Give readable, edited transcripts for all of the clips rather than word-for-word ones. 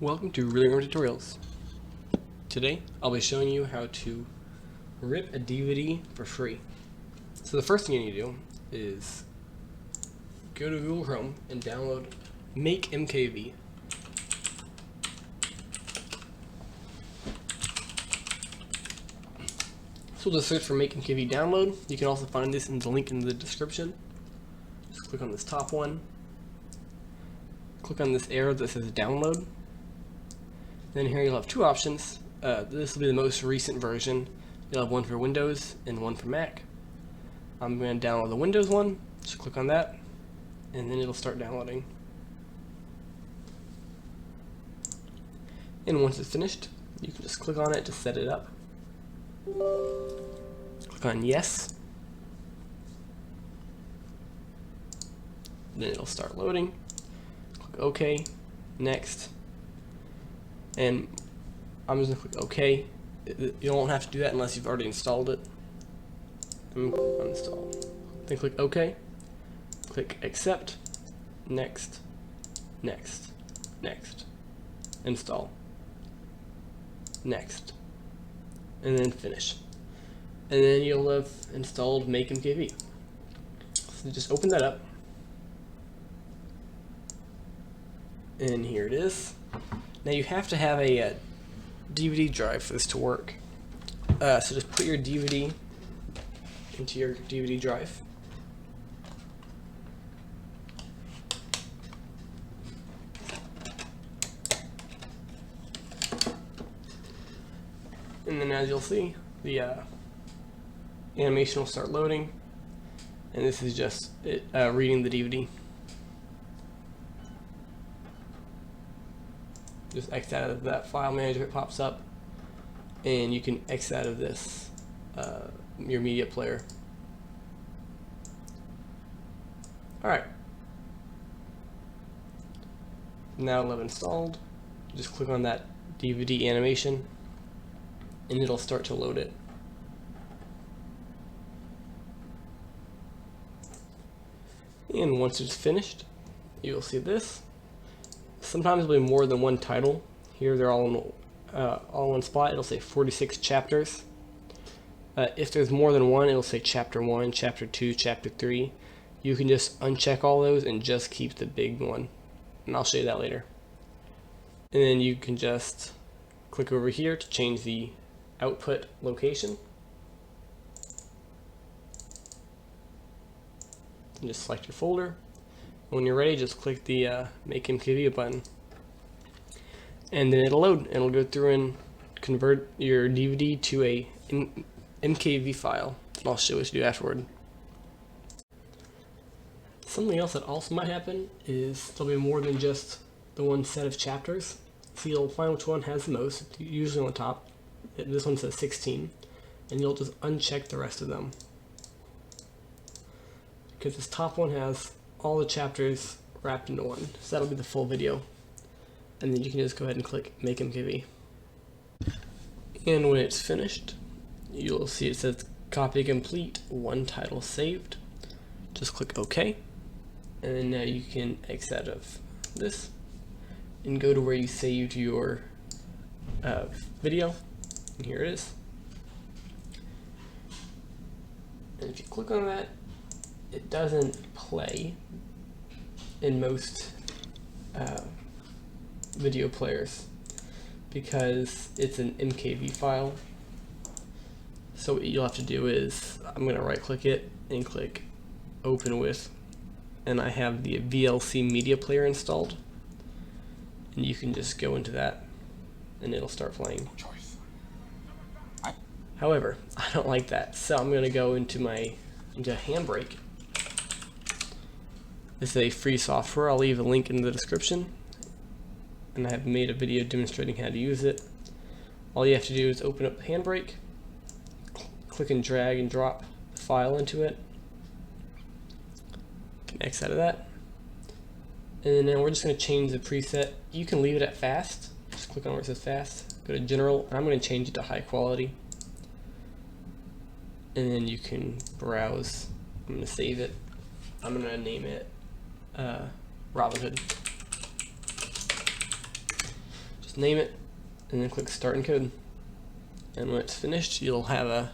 Welcome to Really Rare Tutorials. Today I'll be showing you how to rip a DVD for free. So the first thing you need to do is go to Google Chrome and download Make Mkv. So we'll just search for Make Mkv download. You can also find this in the link in the description. Just click on this top one. Click on this arrow that says download. Then here you'll have two options. This will be the most recent version. You'll have one for Windows and one for Mac. I'm going to download the Windows one. Just click on that, and then it'll start downloading. And once it's finished, you can just click on it to set it up. Click on yes. Then it'll start loading. Click OK. Next. And I'm just going to click OK. You don't have to do that unless you've already installed it. I'm going to uninstall. Then click OK. Click Accept. Next. Next. Next. Install. Next. And then finish. And then you'll have installed Make Mkv. So just open that up. And here it is. Now you have to have a DVD drive for this to work. So just put your DVD into your DVD drive. And then as you'll see, the animation will start loading. And this is just it reading the DVD. Just X out of that file manager, it pops up, and you can X out of this, your media player. Alright. Now it'll have installed. Just click on that DVD animation, and it'll start to load it. And once it's finished, you'll see this. Sometimes there'll be more than one title. Here they're all in one spot. It'll say 46 chapters. If there's more than one, it'll say chapter 1, chapter 2, chapter 3. You can just uncheck all those and just keep the big one. And I'll show you that later. And then you can just click over here to change the output location. And just select your folder. When you're ready, just click the Make Mkv button, and then it'll load, and it'll go through and convert your DVD to a MKV file. And I'll show you what to do afterward. Something else that also might happen is there'll be more than just the one set of chapters. So you'll find which one has the most, usually on the top. This one says 16, and you'll just uncheck the rest of them. Because this top one has all the chapters wrapped into one. So that'll be the full video. And then you can just go ahead and click Make Mkv. And when it's finished, you'll see it says copy complete, one title saved. Just click OK. And then now you can X out of this and go to where you saved your video. And here it is. And if you click on that, it doesn't play in most video players because it's an MKV file. So what you'll have to do is, I'm going to right click it and click open with, and I have the VLC media player installed, and you can just go into that and it'll start playing. However, I don't like that, so I'm going to go into Handbrake. This is a free software. I'll leave a link in the description, and I have made a video demonstrating how to use it. All you have to do is open up Handbrake, click and drag and drop the file into it. You can X out of that, and then we're just going to change the preset. You can leave it at fast. Just click on where it says fast. Go to general, and I'm going to change it to high quality. And then you can browse. I'm going to save it. I'm going to name it Robin Hood. Just name it, and then click Start Encode. And when it's finished, you'll have a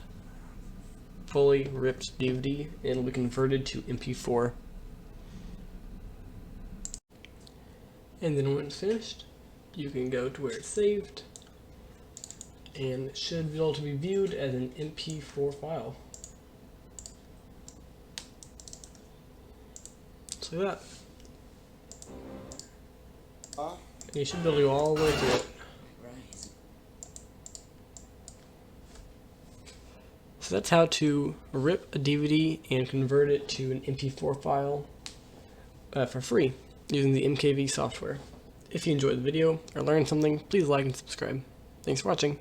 fully ripped DVD, and it'll be converted to MP4. And then when it's finished, you can go to where it's saved, and it should be able to be viewed as an MP4 file. So like that. And you should be able to go all the way through it. So that's how to rip a DVD and convert it to an MP4 file for free using the Mkv software. If you enjoyed the video or learned something, please like and subscribe. Thanks for watching.